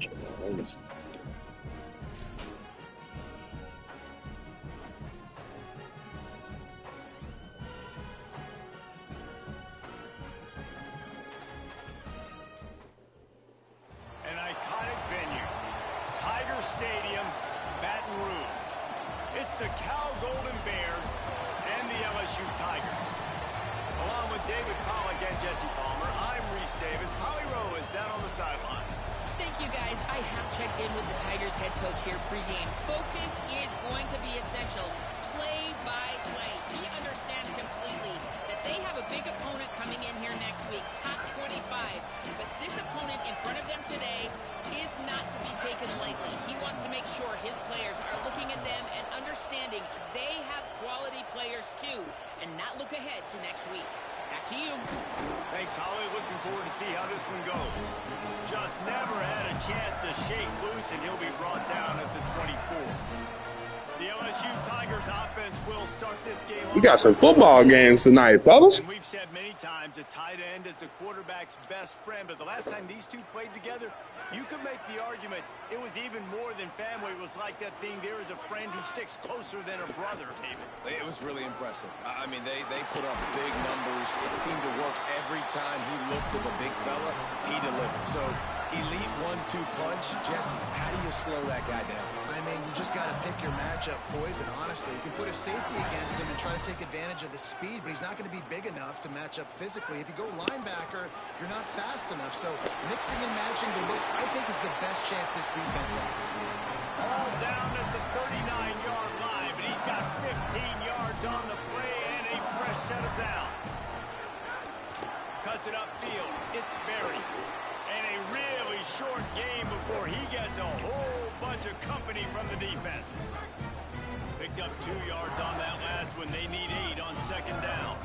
An iconic venue, Tiger Stadium, Baton Rouge. It's the Cal Golden Bears and the LSU Tigers. Along with David Pollack and Jesse Palmer, I'm Reese Davis. Holly Rowe is down on the sideline. Thank you, guys. I have checked in with the Tigers head coach here pregame. Focus is going to be essential. Play by play. He understands completely that they have a big opponent coming in here next week, top 25. But this opponent in front of them today is not to be taken lightly. He wants to make sure his players are looking at them and understanding they have quality players too, and not look ahead to next week. Back to you. Thanks, Holly. Looking forward to see how this one goes. Just never had a chance to shake loose, and he'll be brought down at the 24. The LSU Tigers offense will start this game. We got some football games tonight, fellas. And we've said many times a tight end is the quarterback's best friend, but the last time these two played together, you could make the argument it was even more than family. It was like that thing, there is a friend who sticks closer than a brother, David. It was really impressive. I mean, they put up big numbers. It seemed to work every time he looked at the big fella. He delivered. So, elite 1-2 punch. Jesse, how do you slow that guy down? I mean, you just got to pick your matchup poison, honestly. You can put a safety against him and try to take advantage of the speed, but he's not going to be big enough to match up physically. If you go linebacker, you're not fast enough. So mixing and matching the looks, I think, is the best chance this defense has. All down at the 39-yard line, but he's got 15 yards on the play and a fresh set of downs. Cuts it upfield. It's buried. And a really short game before he gets a whole bunch of company from the defense. Picked up 2 yards on that last one. They need 8 on second down.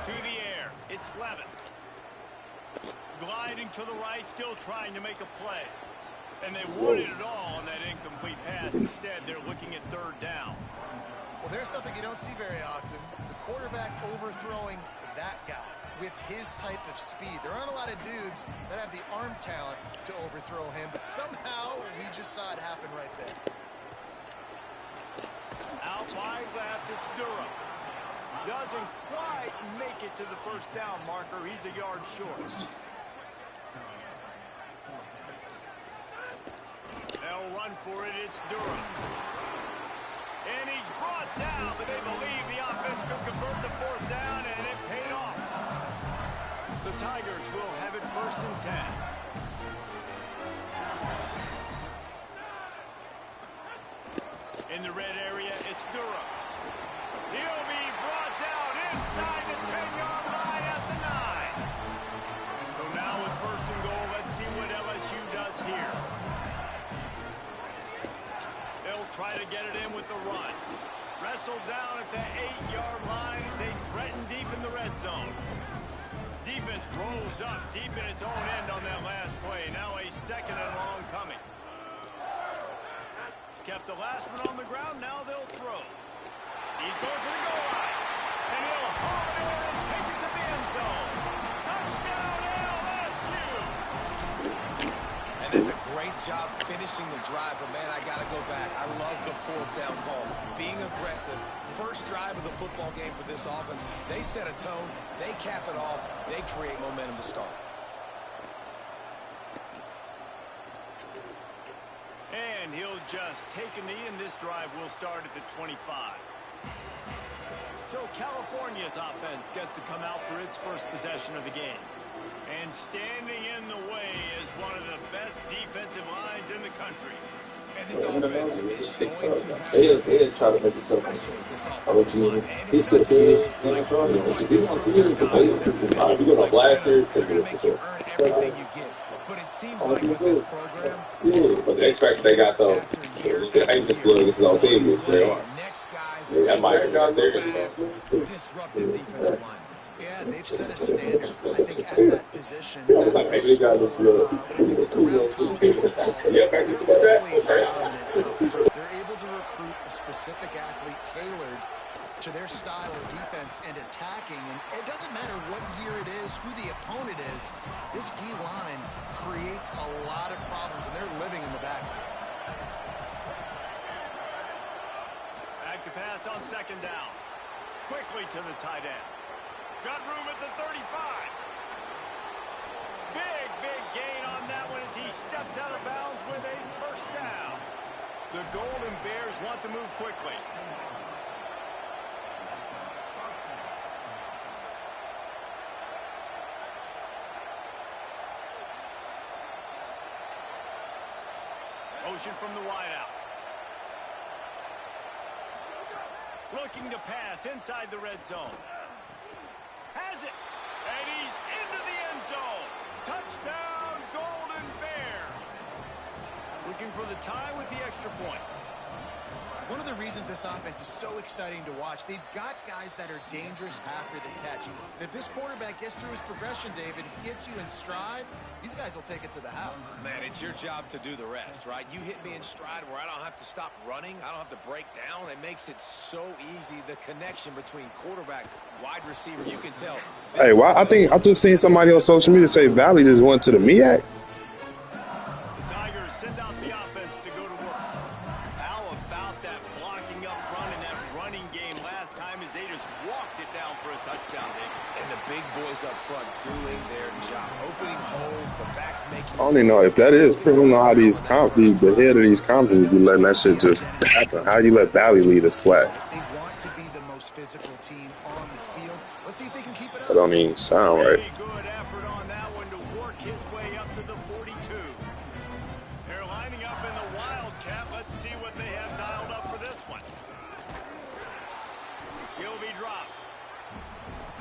To the air. It's Levin. Gliding to the right, still trying to make a play. And they wanted it all on that incomplete pass. Instead, they're looking at third down. Well, there's something you don't see very often. The quarterback overthrowing that guy with his type of speed. There aren't a lot of dudes that have the arm talent to overthrow him, but somehow we just saw it happen right there. Out wide left, it's Durham. Doesn't quite make it to the first down marker. He's a yard short. They'll run for it. It's Durham. And he's brought down, but they believe the offense could convert the fourth down, and it paid off. The Tigers will have it 1st and 10. In the red area, it's Durham. He'll be brought down inside the 10-yard line at the 9. So now with 1st and goal, let's see what LSU does here. They'll try to get it in with the run. Wrestled down at the 8-yard line as they threaten deep in the red zone. Defense rolls up deep in its own end on that last play. Now a 2nd and long coming. Kept the last one on the ground. Now they'll throw. He's going for the goal line. And he'll haul it in and take it to the end zone. Touchdown, LSU! And it's a great job finishing the drive. But, man, I got to go back. I love the 4th down call. Being aggressive. First drive of the football game for this offense. They set a tone. They cap it off. They create momentum to start. And he'll just take a knee, and this drive will start at the 25. So California's offense gets to come out for its first possession of the game. And standing in the way is one of the best defensive lines in the country. And this offense is going to They is trying to make it so. OG, he's still good. He's on the you gonna blast here, take it. Everything you get. But it seems like with this program, yeah, but the X factor they got though, I ain't just good. This is on team. They are. That might have got there. Disruptive defensive line. Yeah, they've set a standard. I think at that position, like maybe they got this good. Yeah, practice about that. They're able to recruit a specific athlete tailored to to their style of defense and attacking. And it doesn't matter what year it is, who the opponent is, this D-line creates a lot of problems, and they're living in the backfield. Back to pass on second down. Quickly to the tight end. Got room at the 35. Big gain on that one as he steps out of bounds with a first down. The Golden Bears want to move quickly. Motion from the wideout. Looking to pass inside the red zone. Has it. And he's into the end zone. Touchdown, Golden Bears. Looking for the tie with the extra point. One of the reasons this offense is so exciting to watch, they've got guys that are dangerous after the catch. And if this quarterback gets through his progression, David, hits you in stride, these guys will take it to the house. Man, it's your job to do the rest, right? You hit me in stride where I don't have to stop running. I don't have to break down. It makes it so easy. The connection between quarterback, wide receiver, you can tell. Hey, why? I just seen somebody on social media say Valley just went to the MEAC. The Tigers send out the offense to go to work. How about that blocking up front and that running game last time as they just walked it down for a touchdown, David. And the big boys up front doing their job. Opening holes, the backs making... I don't even know if that is true. I don't know how these the head of these companies be letting that shit just happen. How you let Valley lead a swag? They want to be the most physical team on the field. Let's see if they can keep it up. That don't even sound right. Pretty good effort on that one to work his way up to the 42. They're lining up in the Wildcat. Let's see what they have dialed up for this one. He'll be dropped.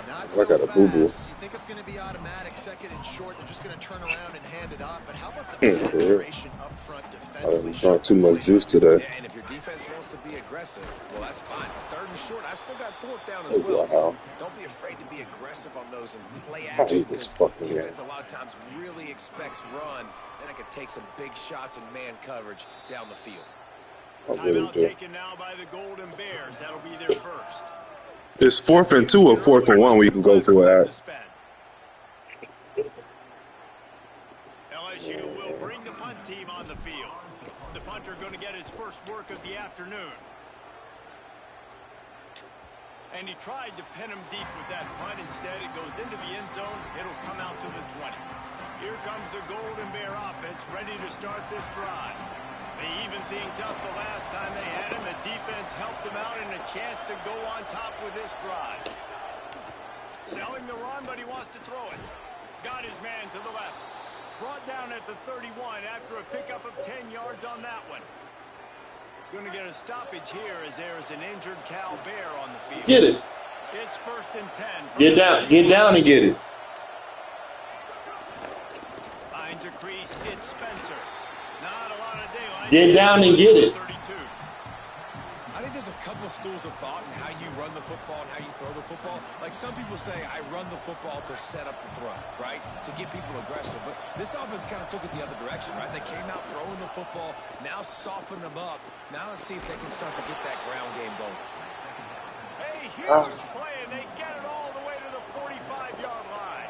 Not I so got a boo-boo. fast. You think it's going to be automatic, second and short. They're just going to turn around and hand it off. But how about the penetration up front I defensively? done drunk too much juice today. Yeah, and if your defense wants to be aggressive, well, that's fine. Third and short, I still got fourth down as well. So don't be afraid to be aggressive on those and play action. hate this fucking Defense game. a lot of times really expects run. Then I could take some big shots in man coverage down the field. I really Timeout do. taken now by the Golden Bears. That'll be their first. It's 4th and 2 or 4th and 1 we can go for that. LSU will bring the punt team on the field. The punter going to get his first work of the afternoon. And he tried to pin him deep with that punt. Instead, it goes into the end zone. It'll come out to the 20. Here comes the Golden Bear offense ready to start this drive. They evened things up the last time they had him. The defense helped them out and a chance to go on top with this drive. Selling the run, but he wants to throw it. Got his man to the left. Brought down at the 31 after a pickup of 10 yards on that one. Going to get a stoppage here as there is an injured Cal Bear on the field. Get it. It's 1st and 10. Get down and get it. Finds a crease. It's Spencer. Not a lot of daylight. Get down and get it. 32. I think there's a couple schools of thought in how you run the football and how you throw the football. Like some people say, I run the football to set up the throw, right? To get people aggressive. But this offense kind of took it the other direction, right? They came out throwing the football, now soften them up. Now let's see if they can start to get that ground game going. A huge play, and they get it all the way to the 45-yard line.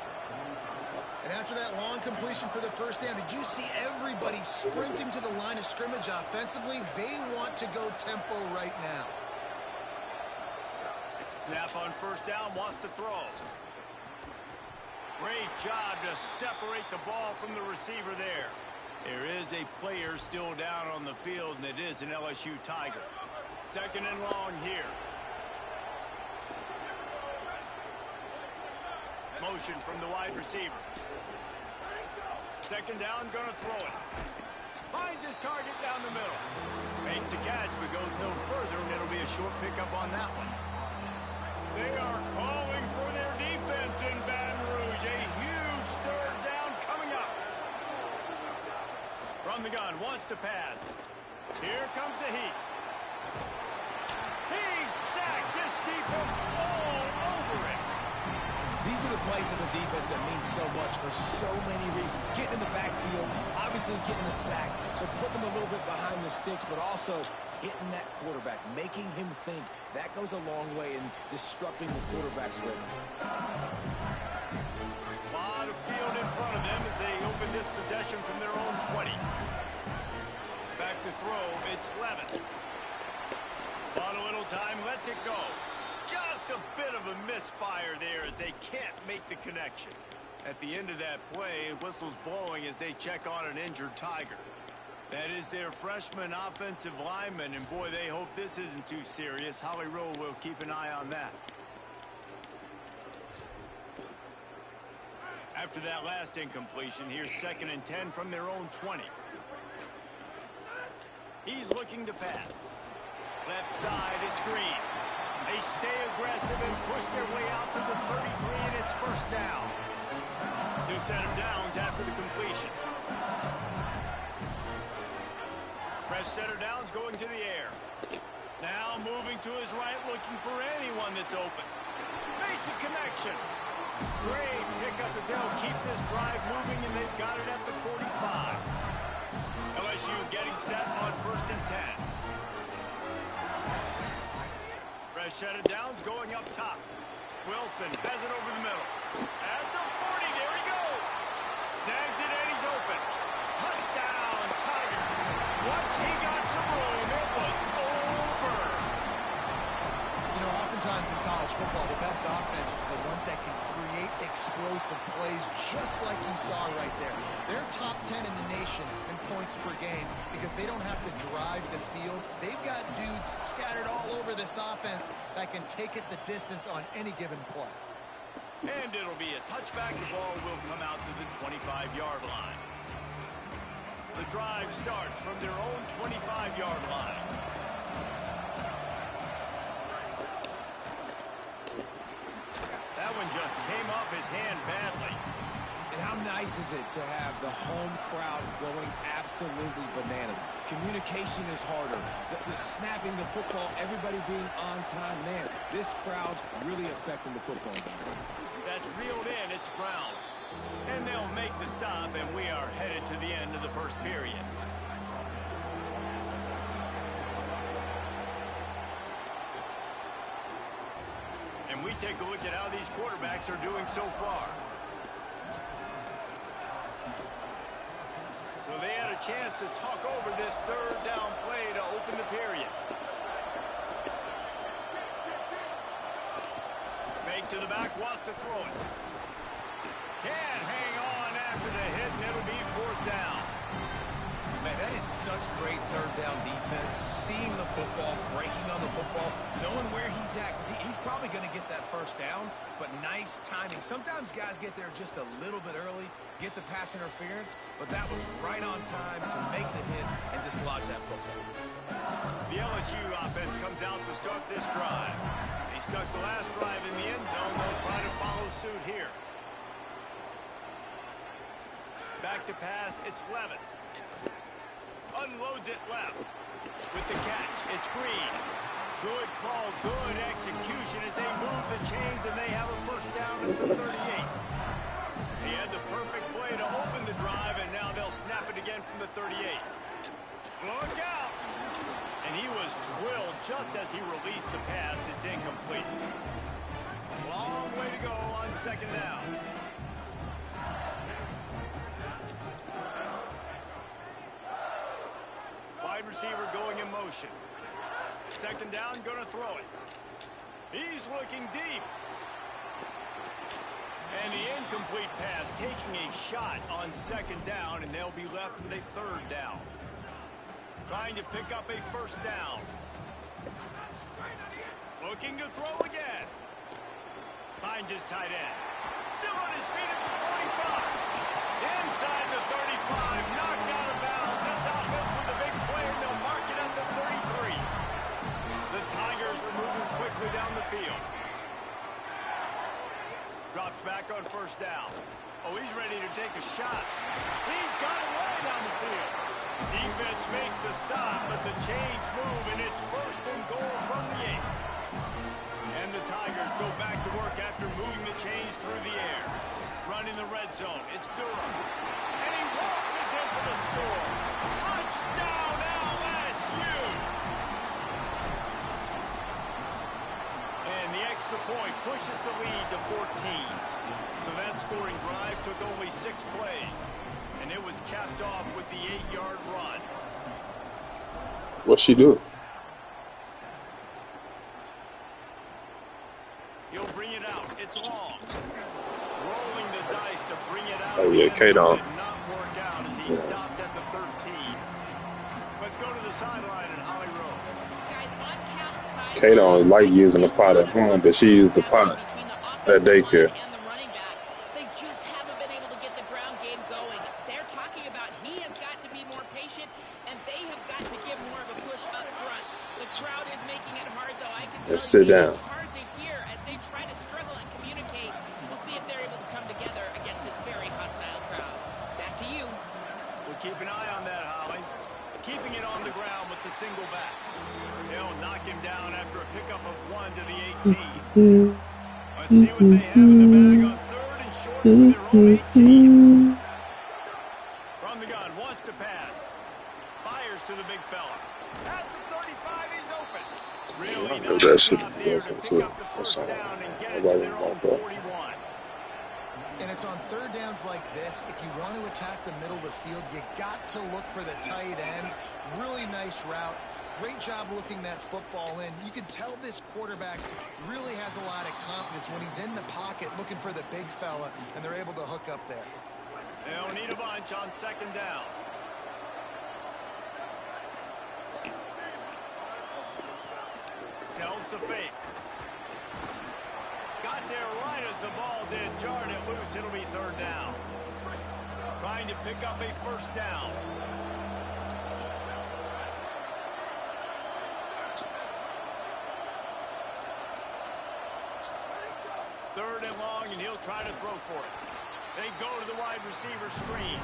And after that long completion for the first down, did you see everybody sprinting to the line of scrimmage offensively? They want to go tempo right now. Snap on first down, wants to throw. Great job to separate the ball from the receiver there. There is a player still down on the field, and it is an LSU Tiger. 2nd and long here. Motion from the wide receiver. 2nd down, gonna throw it. Finds his target down the middle. Makes the catch, but goes no further, and it'll be a short pickup on that one. They are calling for their defense in Baton Rouge. A huge 3rd down coming up. From the gun, wants to pass. Here comes the heat. He's sacked. This defense all over it. These are the plays as a defense that mean so much for so many reasons. Getting in the backfield, obviously getting the sack, so putting them a little bit behind the sticks, but also hitting that quarterback, making him think. That goes a long way in disrupting the quarterback's rhythm. A lot of field in front of them as they open this possession from their own 20. Back to throw, it's Levin. On a little time, lets it go. Just a bit of a misfire there as they can't make the connection. At the end of that play, whistle's blowing as they check on an injured Tiger. That is their freshman offensive lineman, and boy, they hope this isn't too serious. Holly Rowe will keep an eye on that. After that last incompletion, here's 2nd and 10 from their own 20. He's looking to pass. Left side is Green. They stay aggressive and push their way out to the 33, and it's first down. New set of downs after the completion. Fresh set of downs going to the air. Now moving to his right, looking for anyone that's open. Makes a connection. Great pickup as they'll keep this drive moving, and they've got it at the 45. LSU getting set on 1st and 10. Fresh set of downs going up top. Wilson has it over the middle. At the 40, there he goes. Snags it and he's open. Touchdown, Tigers. Once he got some room, it was over. You know, oftentimes in college football, the best offenses are the ones that can create explosive plays just like you saw right there. They're top 10 in the nation in points per game because they don't have to drive the field. They've got dudes scattered all over this offense that can take it the distance on any given play. And it'll be a touchback. The ball will come out to the 25-yard line. The drive starts from their own 25-yard line. That one just came off his hand badly. And how nice is it to have the home crowd going absolutely bananas? Communication is harder. The snapping the football, everybody being on time. Man, this crowd really affecting the football game. That's reeled in. It's Brown. And they'll make the stop, and we are headed to the end of the first period. And we take a look at how these quarterbacks are doing so far. So they had a chance to talk over this 3rd down play to open the period. Fake to the back, wants to throw it. Can't hang on after the hit, and it'll be 4th down. Man, that is such great 3rd down defense. Seeing the football, breaking on the football, knowing where he's at. Because he's probably going to get that 1st down, but nice timing. Sometimes guys get there just a little bit early, get the pass interference, but that was right on time to make the hit and dislodge that football. The LSU offense comes out to start this drive. They stuck the last drive in the end zone. They'll try to follow suit here. Back to pass, it's Levin. Unloads it left. With the catch, it's Green. Good call, good execution as they move the chains, and they have a 1st down at the 38. He had the perfect play to open the drive, and now they'll snap it again from the 38. Look out! And he was drilled just as he released the pass. It's incomplete. Long way to go on 2nd down. Wide receiver going in motion. 2nd down, gonna throw it. He's looking deep. And the incomplete pass taking a shot on 2nd down, and they'll be left with a 3rd down. Trying to pick up a 1st down. Looking to throw again. Finds his tight end. Still on his feet at the 45. Inside the 35, knocked out of bounds. This offense with a big play, and they'll mark it at the 33. The Tigers are moving quickly down the field. Drops back on 1st down. Oh, he's ready to take a shot. He's got it way down the field. Defense makes a stop, but the chains move, and it's 1st and goal from the 8. And the Tigers go back to work after moving the chains through the air. Run in the red zone. It's Durham. And he waltzes in for the score. Touchdown, LSU! extra point pushes the lead to 14. So that scoring drive took only 6 plays. And it was capped off with the 8-yard run. What'd she do? He'll bring it out. It's long. Rolling the dice to bring it out. Oh, yeah, K-Don. Did not work out as he stopped at the 13. Let's go to the sideline in Holly Rowe. Guys, on count side. K-Don like using the pot at home, but she used the pot at daycare. And the running back. They just haven't been able to get the ground game going. They're talking about he has got to be more patient, and they have got to give more of a push up front. The crowd is making it hard, though. I can tell Sit you down. it's hard to hear as they try to struggle and communicate. We'll see if they're able to come together against this very hostile crowd. Back to you. We'll keep an eye on that, Holly. Keeping it on the ground with the single back. They'll knock him down after a pickup of 1 to the 18. Let's see what they have in the bag on 3rd and short with their own 18. From the gun, wants to pass. Fires to the big fella. At the 35, he's open. Really That nice shit job is there to broken, pick too. up the That's first all. down and get it to Nobody their own want that. 41. And it's on 3rd downs like this. If you want to attack the middle of the field, you got to look for the tight end. Really nice route. Great job looking that football in. You can tell this quarterback really has a lot of confidence when he's in the pocket looking for the big fella, and they're able to hook up there. They'll need a bunch on 2nd down. Sells the fake. Got there right as the ball did. Jarred it loose. It'll be 3rd down. Trying to pick up a 1st down. Third and long, and he'll try to throw for it. They go to the wide receiver screen.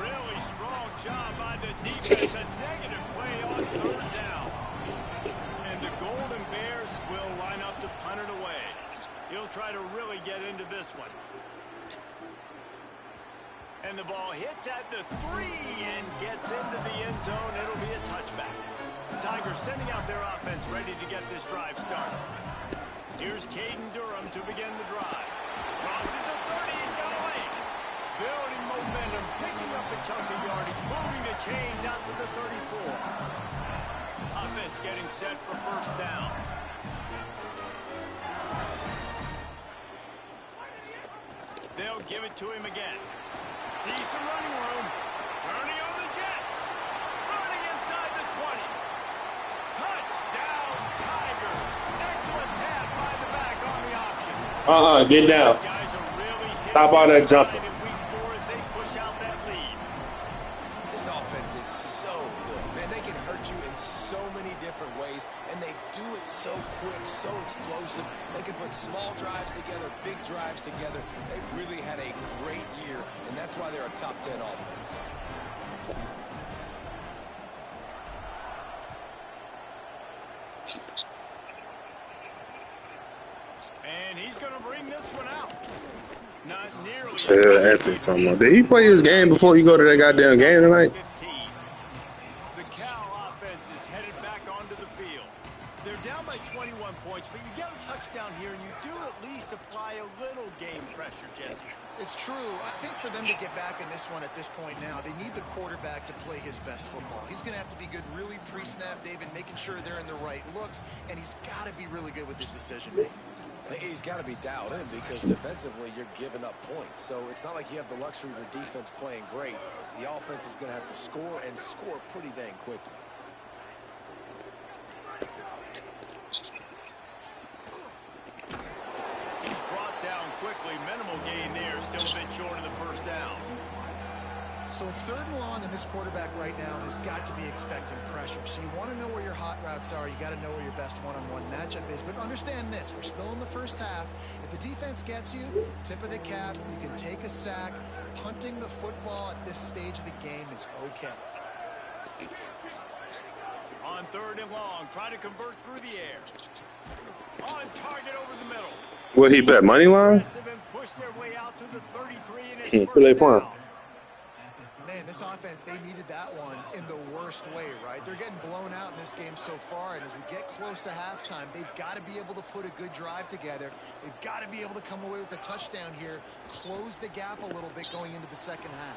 Really strong job by the defense. A negative play on 3rd down. And the Golden Bears will line up to punt it away. He'll try to really get into this one. And the ball hits at the 3 and gets into the end zone. It'll be a touchback. The Tigers sending out their offense ready to get this drive started. Here's Caden Durham to begin the drive. Crosses the 30, he's got a lane. Building momentum, picking up a chunk of yardage, moving the chains out to the 34. Offense getting set for 1st down. They'll give it to him again. See some running room. Turning on the Jets. Running inside the 20. Touchdown, Tigers. Excellent pass by the back on the option. Get down. These guys are really Stop all that jumping. in week 4 as they push out that lead. This offense is so good. Man, they can hurt you in so many different ways, and they do it so quick, so explosive. They can put small drives together, big drives together. They've really had a great year, and that's why they're a top 10 offense. And he's going to bring this one out. Not nearly. Yeah, Anthony talking about. Did he play his game before you go to that goddamn game tonight? 15. The Cal offense is headed back onto the field. They're down by 21 points, but you get a touchdown here, and you do at least apply a little game pressure, Jesse. It's true. I think for them to get back in this one at this point now, they need the quarterback to play his best football. He's going to have to be good really pre-snap, David, making sure they're in the right looks, and he's got to be really good with his decision-making. He's got to be dialed in because defensively you're giving up points. So it's not like you have the luxury of your defense playing great. The offense is going to have to score and score pretty dang quickly. He's brought down quickly. Minimal gain there. Still a bit short of the 1st down. So it's 3rd and long, and this quarterback right now has got to be expecting pressure. So you want to know where your hot routes are. You got to know where your best one-on-one matchup is. But understand this: we're still in the 1st half. If the defense gets you, tip of the cap. You can take a sack. Punting the football at this stage of the game is okay. On 3rd and long, trying to convert through the air. On target over the middle. What he bet money line? Aggressive and push their way out to the 33 and it's Who they 1st playing? down. Man, This offense, they needed that one in the worst way, right? They're getting blown out in this game so far, and as we get close to halftime, they've got to be able to put a good drive together. They've got to be able to come away with a touchdown here, close the gap a little bit going into the second half.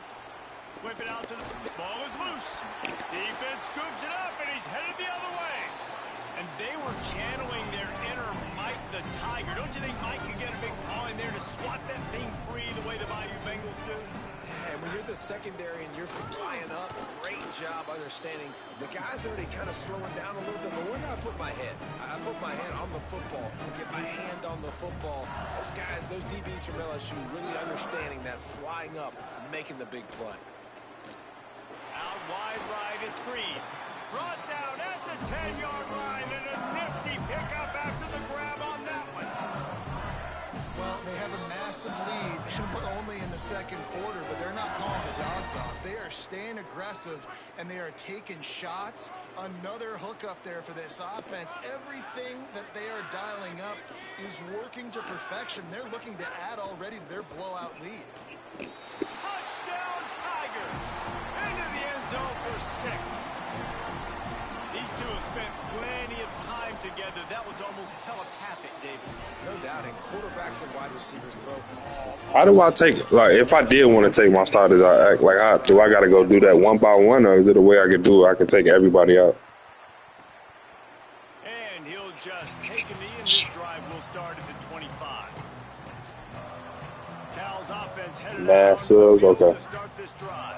Whip it out to the ball is loose. Defense scoops it up, and he's headed the other way. And they were channeling their inner Mike the Tiger. Don't you think Mike could get a big paw in there to swat that thing free the way the Bayou Bengals do? And when you're the secondary and you're flying up, great job understanding. The guys already kind of slowing down a little bit, but where do I put my head? I put my head on the football, get my hand on the football. Those guys, those DBs from LSU really understanding that flying up, making the big play. Out wide right, it's Green. Brought down at the 10-yard line, and a nifty pickup after the grab on that one. Well, they have a massive lead, and we're only in the second quarter, but they're not calling the dogs off. They are staying aggressive, and they are taking shots. Another hookup there for this offense. Everything that they are dialing up is working to perfection. They're looking to add already to their blowout lead. Touchdown, Tiger! Into the end zone for 6. These two have spent plenty of time together. That was almost telepathic, David. No doubt, and quarterbacks and wide receivers throw. How do I take, like, if I did want to take my starters out, like, how do I got to go do that one by one, or is it a way I could do it? I can take everybody out. And he'll just take a knee, and this drive will start at the 25. Cal's offense headed Massive, okay. to start this drive.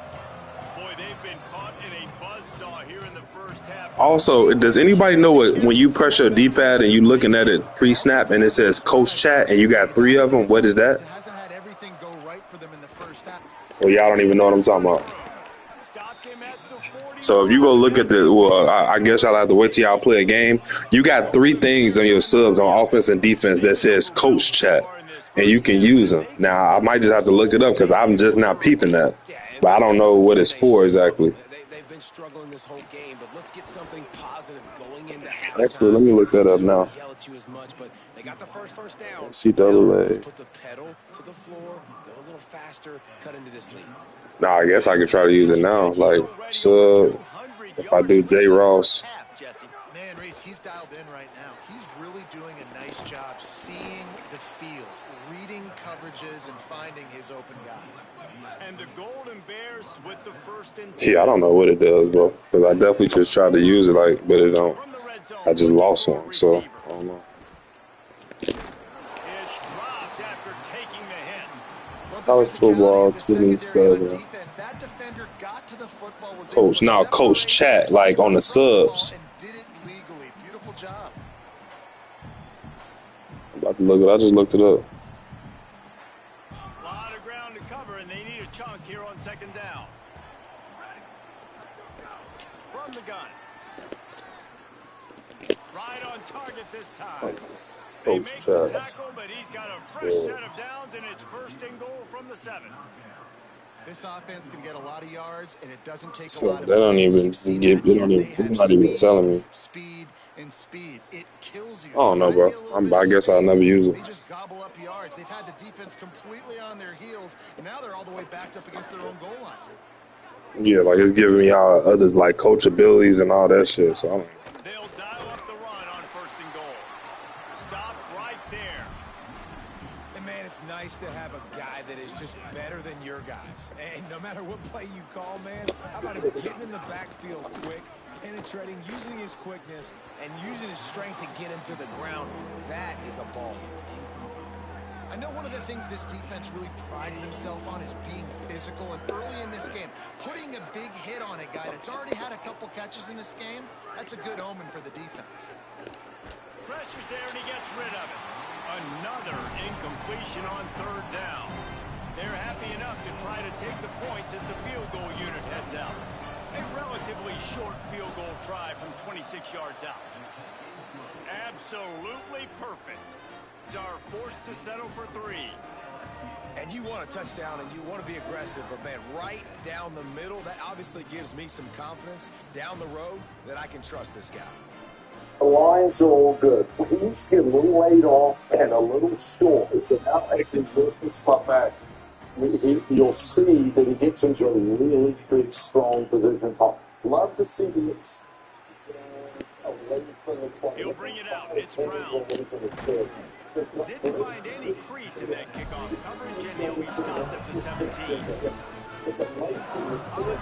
Boy, they've been caught in a buzzsaw here in the first half. Also, does anybody know what, when you press your D-pad and you looking at it pre-snap and it says Coach Chat and you got 3 of them, what is that? It hasn't had everything go right for them in the first half. Well, y'all don't even know what I'm talking about. Stopped him at the 40. So if you go look at the, well, I guess y'all have to wait till y'all play a game. You got 3 things on your subs on offense and defense that says Coach Chat, and you can use them. Now, I might just have to look it up because I'm just not peeping that, but I don't know what it's for exactly. They've been struggling this whole game, but let's get something positive going into halftime. Actually, let me look that up now. Yell at you as much, but they got the first down. CAA. Put the pedal to the floor, go a little faster, cut into this lead. Nah, I guess I could try to use it now. Like, sub, if I do J. Ross. Man, Reese, he's dialed in right now. He's really doing a nice job seeing the field, reading coverages, and finding his open guy. And the Golden Bears with the first and 10. Yeah, I don't know what it does, bro. Because I definitely just tried to use it, like, but it don't. From the red zone, I just lost one, so I don't know. is dropped after taking the hit. College football, 27. That defender got to the football, was Coach, now Coach Chat, like on the subs. and did it legally. Beautiful job. I'm about to look it. I just looked it up. A lot of ground to cover, and they need a chunk here on second down. From the gun. Right on target this time. They Coach make the Chat. tackle, but he's got a fresh set of downs, and it's first and goal from the 7. This offense can get a lot of yards, and it doesn't take So a lot of they don't plays. even You've seen get. that They don't here. even. They They're have not even speed, telling me. Speed and speed. It kills you. I don't know, Guys bro. get a little bit I of guess I'll space, never use it. They just gobble up yards. They've had the defense completely on their heels, and now they're all the way backed up against their own goal line. Yeah, like it's giving me all others like coach abilities and all that shit. So I don't. They'll dial up the run on first and goal. Stop right there. And man, it's nice to have a guy that is just better than your guys. And no matter what play you call, man, how about him getting in the backfield quick, penetrating, using his quickness, and using his strength to get him to the ground. That is a ball. I know one of the things this defense really prides themselves on is being physical, and early in this game, putting a big hit on a guy that's already had a couple catches in this game, that's a good omen for the defense. Pressure's there, and he gets rid of it. Another incompletion on third down. They're happy enough to try to take the points as the field goal unit heads out. A relatively short field goal try from 26 yards out. Absolutely perfect. Are forced to settle for 3. And you want a touchdown and you want to be aggressive, but man, right down the middle, that obviously gives me some confidence down the road that I can trust this guy. The lines are all good. He's getting a little laid off and a little short. So now I can work this spot back. you'll see that he gets into a really big, strong position. Love to see the He'll bring it out. It's Brown. Didn't find any crease in that kickoff coverage, and he'll be stopped at the 17. Holly,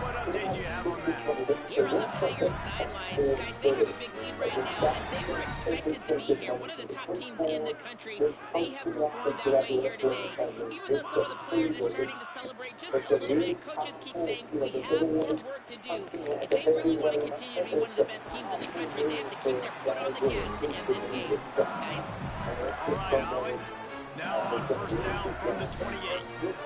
what update do you have on that? Here on the Tigers sideline, guys, they have a big lead right now, and they were expected to be here. One of the top teams in the country. They have performed that way here today. Even though some of the players are starting to celebrate just a little bit, coaches keep saying we have more work to do. If they really want to continue to be one of the best teams in the country, they have to keep their foot on the gas to end this game. Guys? All right, Holly. Now on first down from the 28.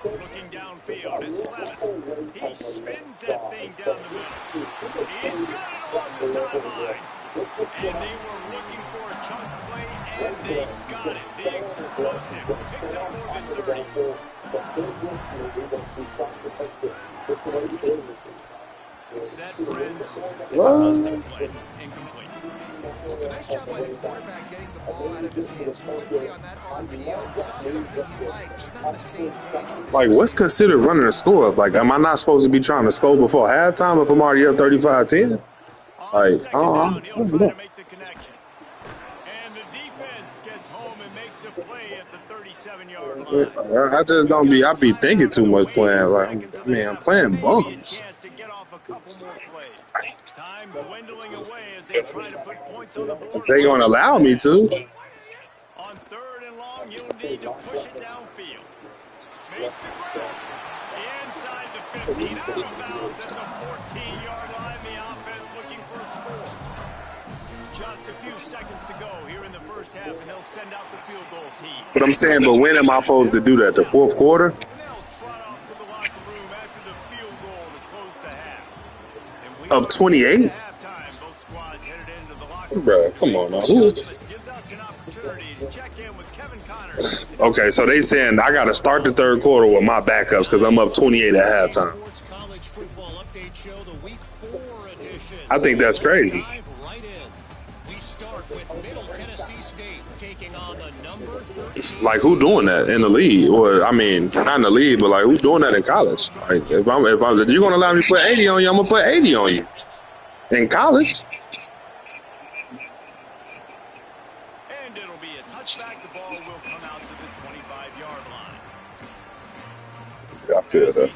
Looking downfield, it's Levin. He spins that thing down the middle. He's got it along the sideline. And they were looking for a chunk play, and they got it. The explosive picks up more than 30. That, friends, is a busted play. Incomplete. Well, it's a nice job by the quarterback getting the ball out of his hands quickly on that RPO. He saw something he liked, just not on the same page. Like, what's considered running a score up? Like, am I not supposed to be trying to score before halftime if I'm already up 35-10? Like, down, he'll try to make the connection. And the defense gets home and makes a play at the 37-yard line. I just don't be. I be thinking too much playing. Like, I mean, I'm playing bums. Time dwindling away as they try to put points on the board. They gonna allow me to. On third and long, you'll need to push it downfield. Makes the grab. Inside the 15, out of bounds at the 14-yard line. The offense looking for a score. Just a few seconds to go here in the first half, and they'll send out the field goal team. But I'm saying, but when am I supposed to do that? The fourth quarter? And they'll trot off to the locker room after the field goal to close the half. Of 28? Bro, come on now. Okay, so they saying I got to start the third quarter with my backups because I'm up 28 at halftime. I think that's crazy. Like, who doing that in the league? Or I mean, not in the league, but like, who's doing that in college? Like, if you're gonna allow me to put 80 on you, I'm gonna put 80 on you. In college. And it'll be a touchback. The ball will come out to the 25-yard line. Yeah, I feel that.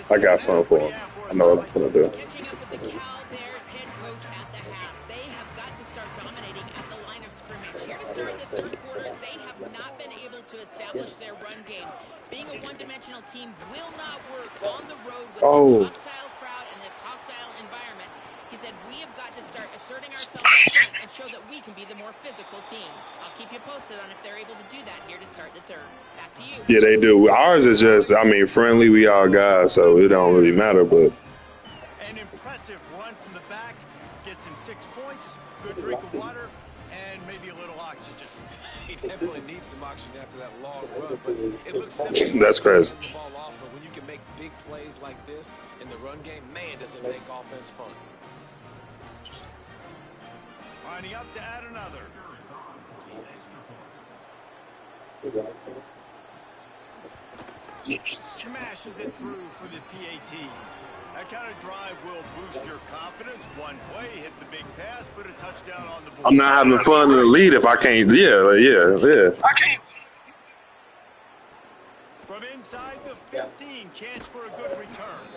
I got something for him. I know what I'm gonna do. Catching up with the Cal Bears head coach at the half. They have got to start dominating at the line of scrimmage. Here to start the third quarter, they have not been able to establish their run game. Being a one-dimensional team will not work on the road with this hostile crowd and this hostile environment. He said, we have got to start asserting ourselves up front and show that we can be the more physical team. I'll keep you posted on if they're able to do that here to start the third. Back to you. Yeah, they do. Ours is just, I mean, friendly. We all guys, so it don't really matter, but. An impressive run from the back. Gets him 6 points, good drink of water, and maybe a little oxygen. He definitely needs some oxygen after that long run, but it looks simple. That's crazy. But when you can make big plays like this in the run game, man, does it make offense fun. Lining up to add another. Smashes it through for the PAT. That kind of drive will boost your confidence. One play, hit the big pass, put a touchdown on the board. I'm not having fun in the lead if I can't. Yeah. I can't. From inside the 15, chance for a good return.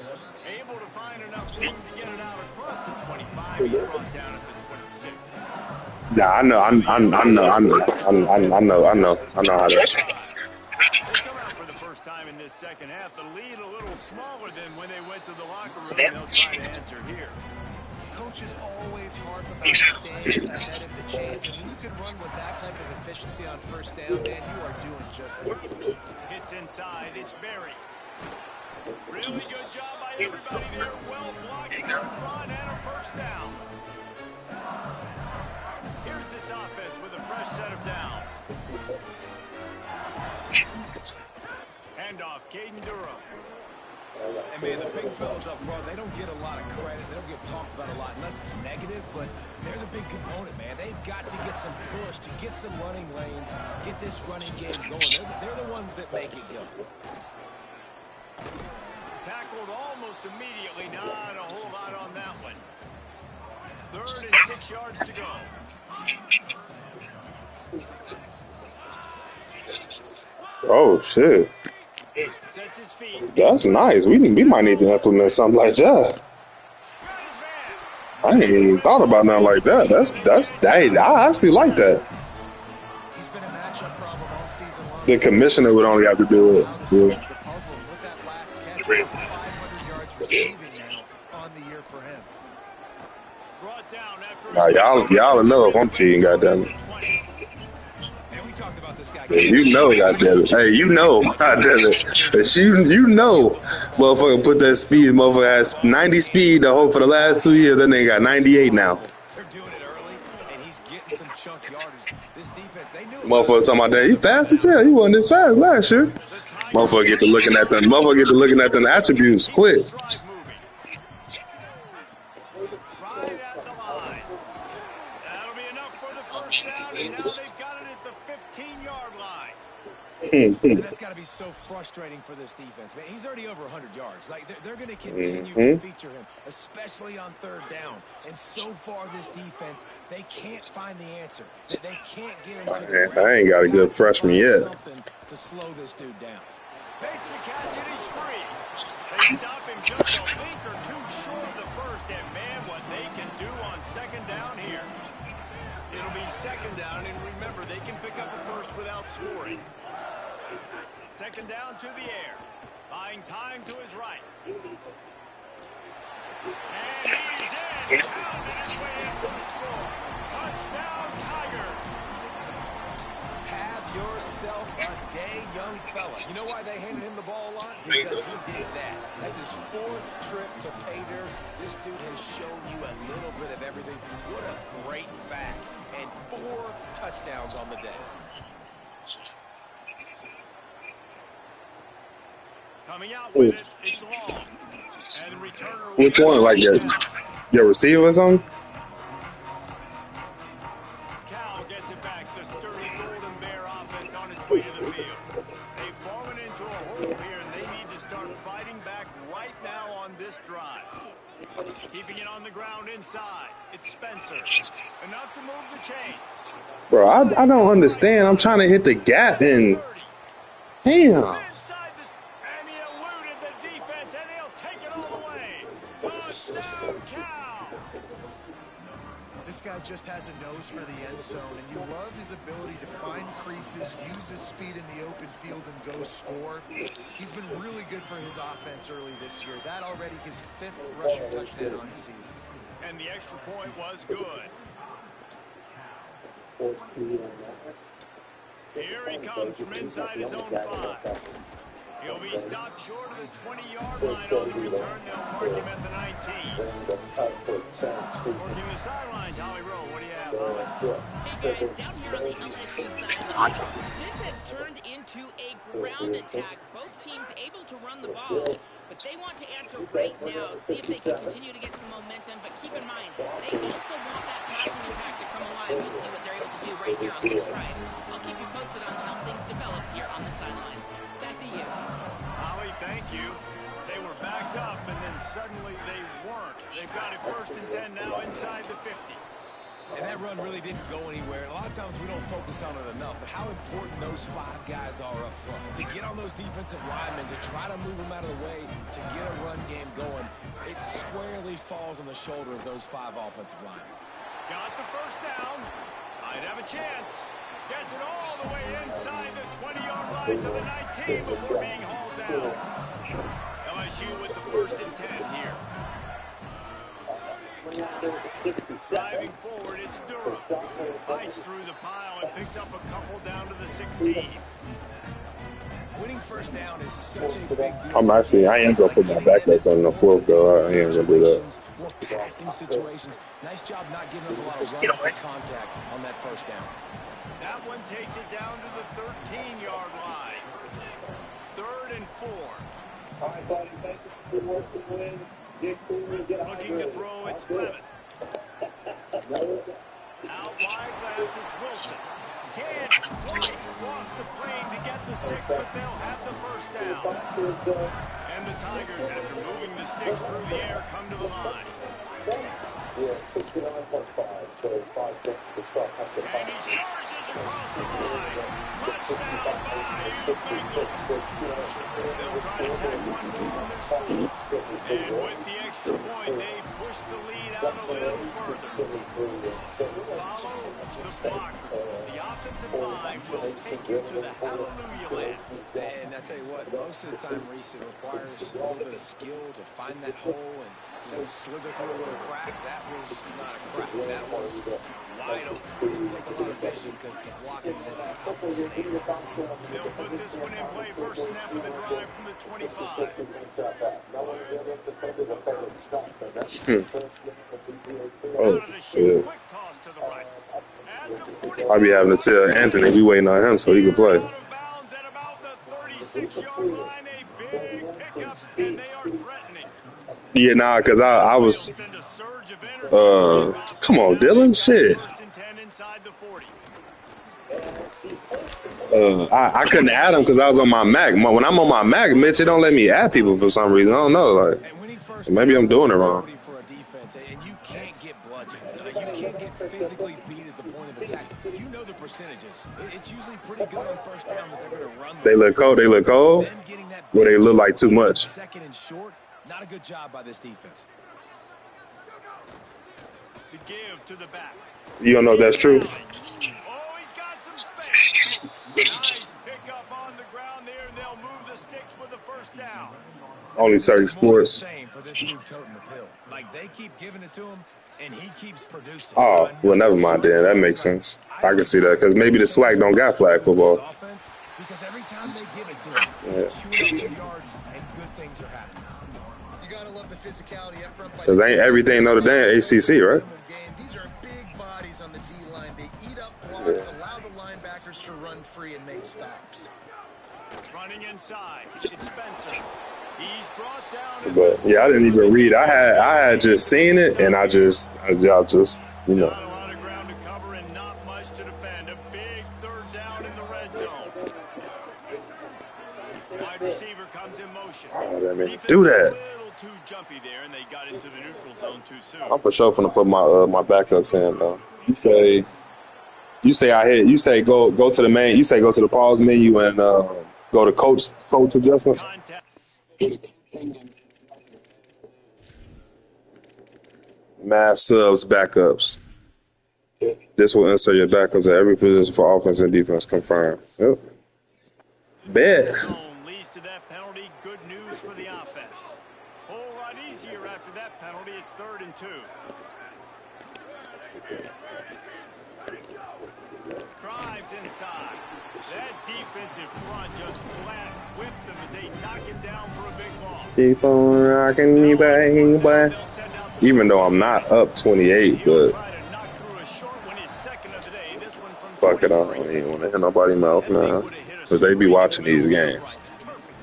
Able to find enough room to get it out across the 25. He's brought down at the 26. Yeah, I know how that. They come out for the first time in this second half. The lead a little smaller than when they went to the locker room. They'll try to answer here. Coaches always harp about staying ahead of the chains. And when you can run with that type of efficiency on first down, man, you are doing just that. Hits inside. It's Berry. Really good job by everybody there. Well blocked, good run, and a first down. Here's this offense with a fresh set of downs. Handoff, Caden Durham. And, man, the big fellas up front, they don't get a lot of credit. They don't get talked about a lot unless it's negative, but they're the big component, man. They've got to get some push, to get some running lanes, get this running game going. They're the ones that make it go. Tackled almost immediately. Not a whole lot on that one. 3rd and 6 yards to go. Oh shit. Sets his feet. That's nice. We might need to implement something like that. I ain't even thought about nothing like that. I actually like that. He's been a matchup problem all season long. The commissioner would only have to do it. Now to solve the puzzle with that last catch, 500 yards receiving now on the year for him. Brought down after Y'all know if I'm cheating, goddamn it. And we talked about this guy. You know, goddamn it. Hey, you know, goddamn it. You know, motherfucker put that speed. Motherfucker has 90 speed the whole for the last 2 years. Then they got 98 now. They're doing it early, and he's getting some chunk yardage. This defense, they knew. Motherfucker talking about that. He fast as hell. He wasn't this fast last year. Motherfucker get to looking at them. Motherfucker get to looking at them attributes quick. Right at the line. That'll be enough for the first down, and now they've got it at the 15-yard line. And that's got to be so frustrating for this defense, man. He's already over 100 yards. Like they're going to continue to feature him, especially on 3rd down. And so far, this defense, they can't find the answer. They can't get him to the ground. I ain't got a good freshman yet. Something to slow this dude down. Makes the catch, and he's free. They stop him just a link or two short of the first, and man, what they can do on 2nd down here. It'll be 2nd down, and remember, they can pick up a first without scoring. 2nd down to the air. Buying time to his right. And he's in. Pounded his way in for the score. Touchdown, Tigers. Have yourself a day, young fella. You know why they handed him the ball a lot? Because he did that. That's his 4th trip to pay dirt. This dude has shown you a little bit of everything. What a great back. And 4 touchdowns on the day. Coming out with it, it's long. And the returner. Which one? Like your receiver or something? Cal gets it back. The sturdy Golden Bear offense on its way to the field. They've fallen into a hole here, and they need to start fighting back right now on this drive. Keeping it on the ground inside. It's Spencer. Enough to move the chains. Bro, I don't understand. I'm trying to hit the gap and damn. Inside and he eluded the defense, and he'll take it all the way. Touchdown, Cal. This guy just has a nose for the end zone, and you love his ability to find creases, use his speed in the open field, and go score. He's been really good for his offense early this year. That already his 5th rushing touchdown on the season. And the extra point was good. Here he comes from inside his own 5. He'll be stopped short of the 20-yard line on the return. They'll mark him at the 19. Working the sidelines, Holly Rowe. What do you have, Holly? Hey guys, down here on the LSU side, this has turned into a ground attack. Both teams able to run the ball, but they want to answer right now, see if they can continue to get some momentum. But keep in mind, they also want that passing attack to come alive. We'll see what they're able to do right here on this drive. I'll keep you posted on how things develop here on the sideline. Back to you. Holly, thank you. They were backed up, and then suddenly they weren't. They've got it 1st and 10 now inside the 50. And that run really didn't go anywhere. A lot of times we don't focus on it enough, but how important those 5 guys are up front. To get on those defensive linemen, to try to move them out of the way, to get a run game going, it squarely falls on the shoulder of those 5 offensive linemen. Got the first down. Might have a chance. Gets it all the way inside the 20-yard line to the 19 before being hauled down. LSU with the 1st and 10 here. Driving forward, it's Durham. Fights through the pile and picks up a couple down to the 16. Winning first down is such a big deal. I am gonna put my backup on the 4th though. I ain't gonna do that. More passing situations. Nice job not giving up a lot of run after contact on that first down. That one takes it down to the 13-yard line. 3rd and 4. Looking to throw, it's Levitt. Out wide left, it's Wilson. Can't quite cross the plane to get the 6, but they'll have the first down. And the Tigers, after moving the sticks through the air, come to the line. Yeah, 69.5, so 5 points to start at the And he charges across the line. Touchdown by 66. They'll try to tack one more on their score. And with the extra point, they push the lead out a little further. Follow the blocker. The offensive line will take you to the hallelujah land. And I tell you what, most of the time, Reese, it requires a little bit of skill to find that hole and, slither through a little crack. That was not a crack. That was wide open. Didn't take a lot of vision because the blocking was outstanding. They'll put this one in play. First snap of the drive from the 25. Oh, shit. Quick toss to the right. I'll be having to tell Anthony we waiting on him so he can play. Out of bounds at about the 36-yard line. A big pickup, and they are threatening. Yeah, nah, because I was, Send a surge of energy. come on, Dylan, shit. First and 10 inside the 40. I couldn't add him because I was on my Mac. When I'm on my Mac, Mitch, it don't let me add people for some reason. I don't know, like, maybe I'm doing it wrong. For a defense, and you can't get bludgeoned. You can't get physically beat at the point of attack. You know the percentages. It's usually pretty good on first down that they're going to run. They look cold. They look cold. Or they look like too much. Second and short. Not a good job by this defense. The give to the back. You don't know if that's true? Oh, he's got some space. Nice pickup on the ground there, and they'll move the sticks with the first down. Only certain sports. For this dude toting the pill. Like, they keep giving it to him, and he keeps producing. Oh, well, never mind then. That makes sense. I can see that because maybe the swag don't got flag football. Because every time they give it to him, he's chewing up some yards, and good things are happening. You gotta love the physicality up front. Because ain't everything Notre Dame ACC, right? These are big bodies on the D-line. They eat up blocks, allow the linebackers to run free and make stops. Running inside, it's Spencer. He's brought down. But yeah, I didn't even read. I had just seen it, and I just Not a lot of ground to cover and not much to defend. A big third down in the red zone. Wide receiver comes in motion. do that. Too jumpy there, and they got into the neutral zone too soon. I'm for sure finna put my backups in though. You say I hit. You say go to the main. You say go to the pause menu and go to coach adjustments. Mass subs backups. This will insert your backups at every position for offense and defense. Confirmed. Yep. Bet. Leads to that penalty. Good news for the offense. A whole lot easier after that penalty. It's 3rd and 2. Drives inside. That defensive front just flat whipped them as they knock him down for a big loss. Keep on rocking me, baby. Even though I'm not up 28, but fuck it, I don't even want to hit nobody's mouth now. Because they be watching these games.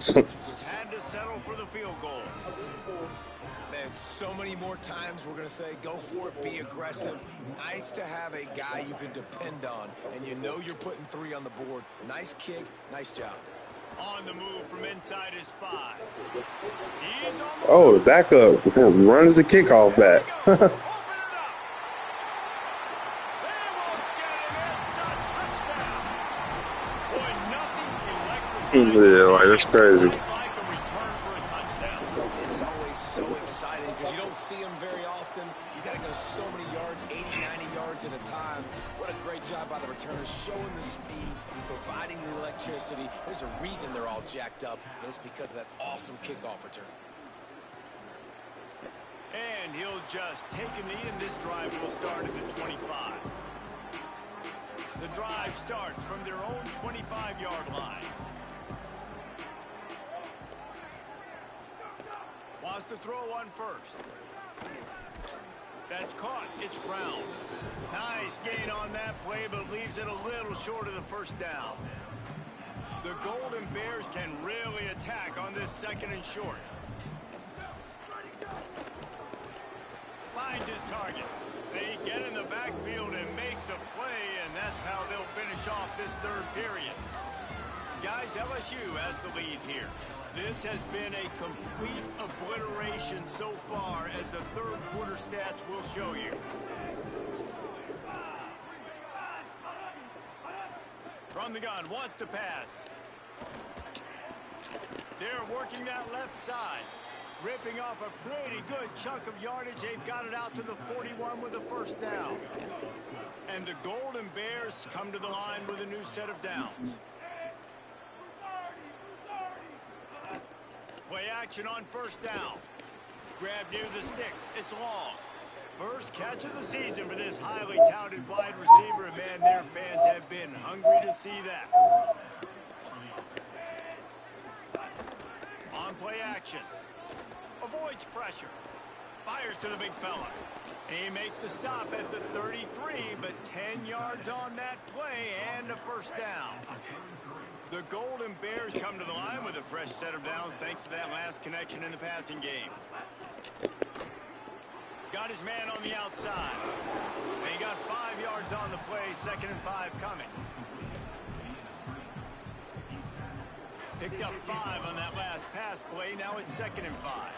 Had to settle for the field goal. Man, so many more times we're going to say, go for it, be aggressive. Nice to have a guy you can depend on, and you know you're putting 3 on the board. Nice kick, nice job. On the move from inside his 5. He's on the Oh, the backup runs the kickoff back. Yeah, like that's crazy. It's always so exciting because you don't see them very often. You got to go so many yards, 80, 90 yards at a time. What a great job by the returners, showing the speed, providing the electricity. There's a reason they're all jacked up, and it's because of that awesome kickoff return. And he'll just take a knee, and this drive will start at the 25. The drive starts from their own 25-yard line. Wants to throw one first. That's caught. It's Brown. Nice gain on that play, but leaves it a little short of the first down. The Golden Bears can really attack on this 2nd and short. Finds his target. They get in the backfield and make the play, and that's how they'll finish off this 3rd period. Guys, LSU has the lead here. This has been a complete obliteration so far, as the 3rd quarter stats will show you. From the gun, wants to pass. They're working that left side. Ripping off a pretty good chunk of yardage. They've got it out to the 41 with a 1st down. And the Golden Bears come to the line with a new set of downs. Play action on 1st down. Grab near the sticks. It's long. First catch of the season for this highly touted wide receiver. And man, their fans have been hungry to see that. On play action. Avoids pressure. Fires to the big fella. He makes the stop at the 33, but 10 yards on that play and a 1st down. The Golden Bears come to the line with a fresh set of downs thanks to that last connection in the passing game. Got his man on the outside. And he got 5 yards on the play, 2nd and 5 coming. Picked up 5 on that last pass play. Now it's 2nd and 5.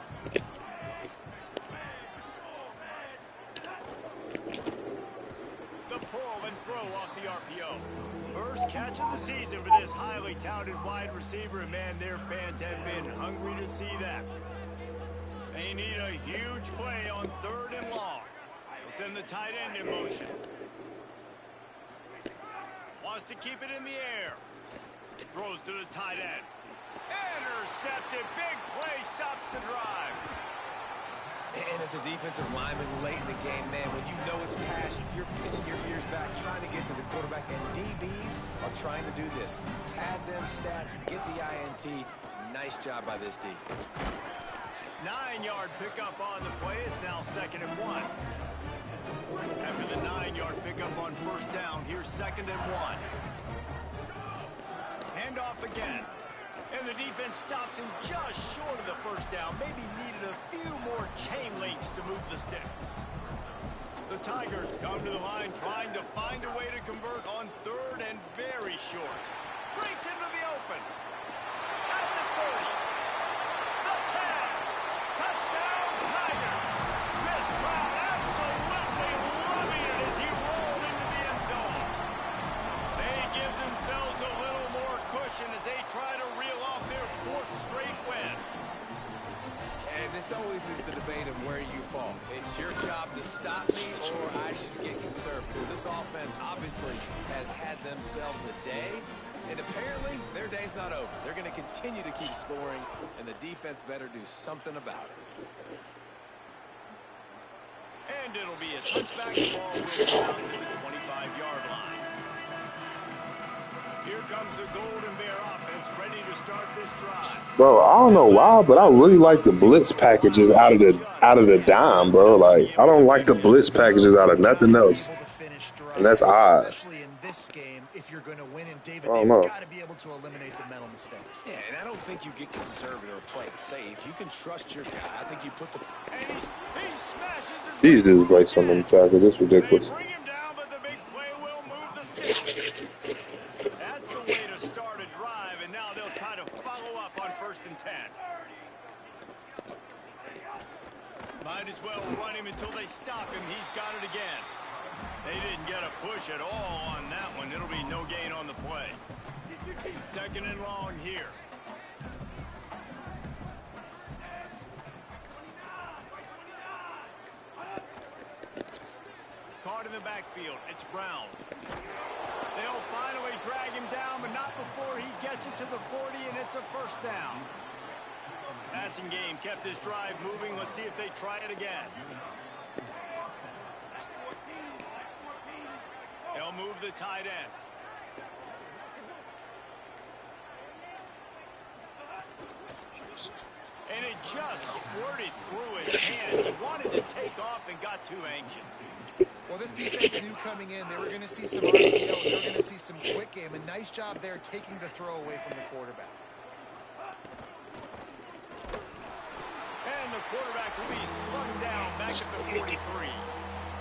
The pull and throw off the RPO. First catch of the season for this highly touted wide receiver. And man, their fans have been hungry to see that. They need a huge play on 3rd and long. They'll send the tight end in motion. Wants to keep it in the air. Throws to the tight end. Intercepted. Big play. Stops the drive. And as a defensive lineman late in the game, man, when you know it's passion, you're pinning your ears back, trying to get to the quarterback. And DBs are trying to do this. Pad them stats, get the INT. Nice job by this D. 9-yard pickup on the play. It's now 2nd and 1. After the 9-yard pickup on 1st down, here's 2nd and 1. Handoff again. And the defense stops him just short of the 1st down. Maybe needed a few more chain links to move the sticks. The Tigers come to the line trying to find a way to convert on 3rd and very short. Breaks into the open. At the 30. The 10. Touchdown Tigers. This crowd absolutely loving it as he rolled into the end zone. They give themselves a little more cushion as they try to reel off their 4th straight win. And this always is the debate of where you fall. It's your job to stop me or I should get conservative. Because this offense obviously has had themselves a day. And apparently their day's not over. They're going to continue to keep scoring. And the defense better do something about it. And it'll be a touchback. Ball will down to the 25-yard line. Here comes the Golden Bear offense ready to start this drive. Bro, I don't know why, but I really like the blitz packages out of the dime, bro. Like, I don't like the blitz packages out of nothing else. And that's odd. Especially in this game, if you're going to win, and David, I don't they've know. got to be able to eliminate the mental mistakes. Yeah, and I don't think you get conservative or play it safe. You can trust your guy. I think you put the... And he smashes his... These dudes break so many tackles. It's ridiculous. They bring him down, but the big play will move the sticks. That's the way to start a drive, and now they'll try to follow up on 1st and 10. Might as well run him until they stop him. He's got it again. They didn't get a push at all on that one. It'll be no gain on the play. 2nd and long here. Caught in the backfield. It's Brown. They'll finally drag him down, but not before he gets it to the 40, and it's a 1st down. Passing game kept this drive moving. Let's see if they try it again. They'll move the tight end. And it just squirted through his hands. He wanted to take off and got too anxious. Well, this defense knew coming in they were going to see some RPO, they were going to see some quick game. A nice job there taking the throw away from the quarterback. And the quarterback will be slung down back at the 43.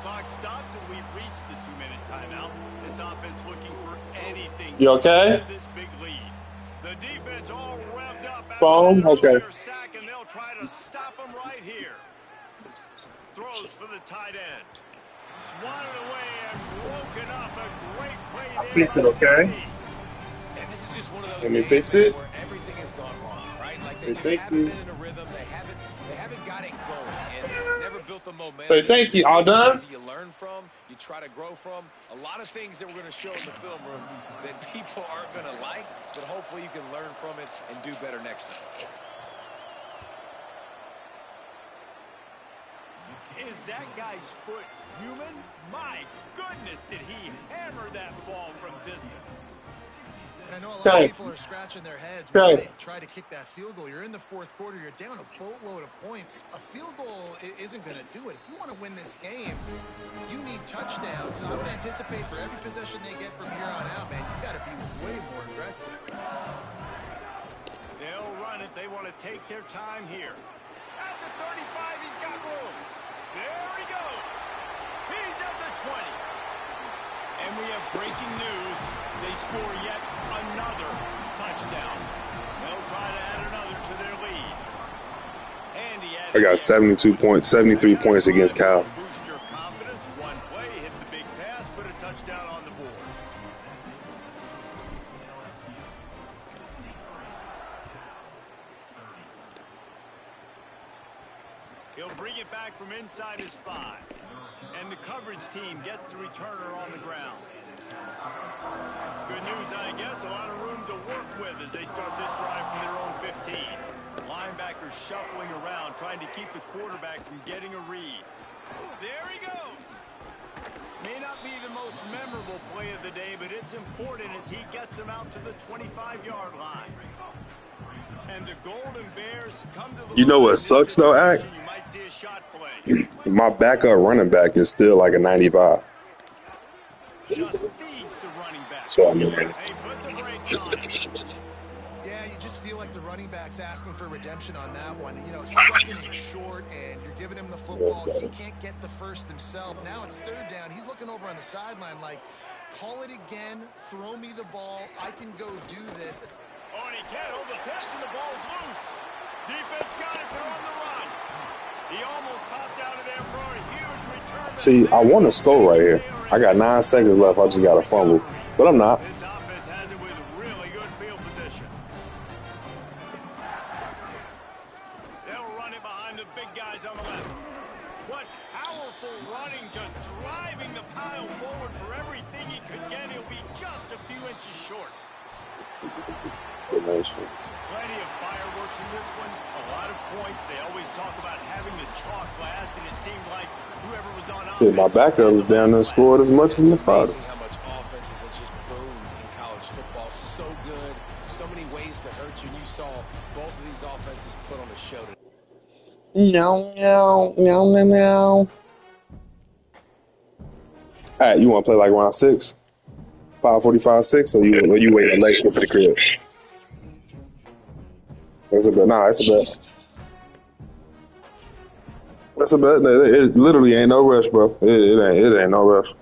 Clock stops and we've reached the 2-minute timeout. This offense looking for anything. You okay? This big lead. The defense all revved up after Phone? that Okay. earlier sack, and they'll try to stop them right here. Throws for the tight end. Swatted away and broken up. A great play there. Fix it, okay? And this is just one of those Let me games fix it. where everything has gone wrong, right? Like they Hey, just thank haven't you. been in a rhythm. They haven't got it going and never built the momentum. Say thank you. All done? You learn from, you try to grow from. A lot of things that we're going to show in the film room that people aren't going to like, but hopefully you can learn from it and do better next time. Is that guy's foot human? My goodness, did he hammer that ball from distance. I know a lot of people are scratching their heads when they try to kick that field goal. You're in the fourth quarter. You're down a boatload of points. A field goal isn't going to do it. If you want to win this game, you need touchdowns. I would anticipate for every possession they get from here on out, man, you got to be way more aggressive. They'll run it. They want to take their time here. At the 35, he's got room. There he goes. He's at the 20. And we have breaking news. They score yet another touchdown. They'll try to add another to their lead. And he I got 73 points against Cal. Boost your confidence. One play, hit the big pass, put a touchdown on the board. He'll bring it back from inside his 5. And the coverage team gets the returner on the ground. Good news, I guess. A lot of room to work with as they start this drive from their own 15. Linebackers shuffling around, trying to keep the quarterback from getting a read. There he goes. May not be the most memorable play of the day, but it's important as he gets them out to the 25-yard line. And the Golden Bears come to the You know what sucks though, Act? You might see a shot play. My backup running back is still like a 95. Just feeds the running back. So I mean, Hey, put the brakes on it. Yeah, you just feel like the running back's asking for redemption on that one. You know, second and short, and you're giving him the football. He can't get the first himself. Now it's third down. He's looking over on the sideline like, call it again, throw me the ball, I can go do this. Oh, and he can't hold the pitch, and the ball's loose. Defense got it. They're on the run. He almost popped out of there for a huge return. see, I want to score right here. I got 9 seconds left. I just got a fumble, but I'm not. This offense has it with really good field position. They'll run it behind the big guys on the left. What powerful running, just driving the pile forward for everything he could get. He'll be just a few inches short. Plenty of fireworks in this one. A lot of points. They always talk about having the chalk last, and it seemed like whoever was on offense. My backup was down there and scored as much as the starter. How much offense has just boomed in college football. So good. So many ways to hurt you. And you saw both of these offenses put on a show today. No. All right, you want to play like round 6? 5:45, 6, or you wait late to the crib? That's a bet. Nah, that's a bet. That's a bet. It literally ain't no rush, bro. It ain't no rush.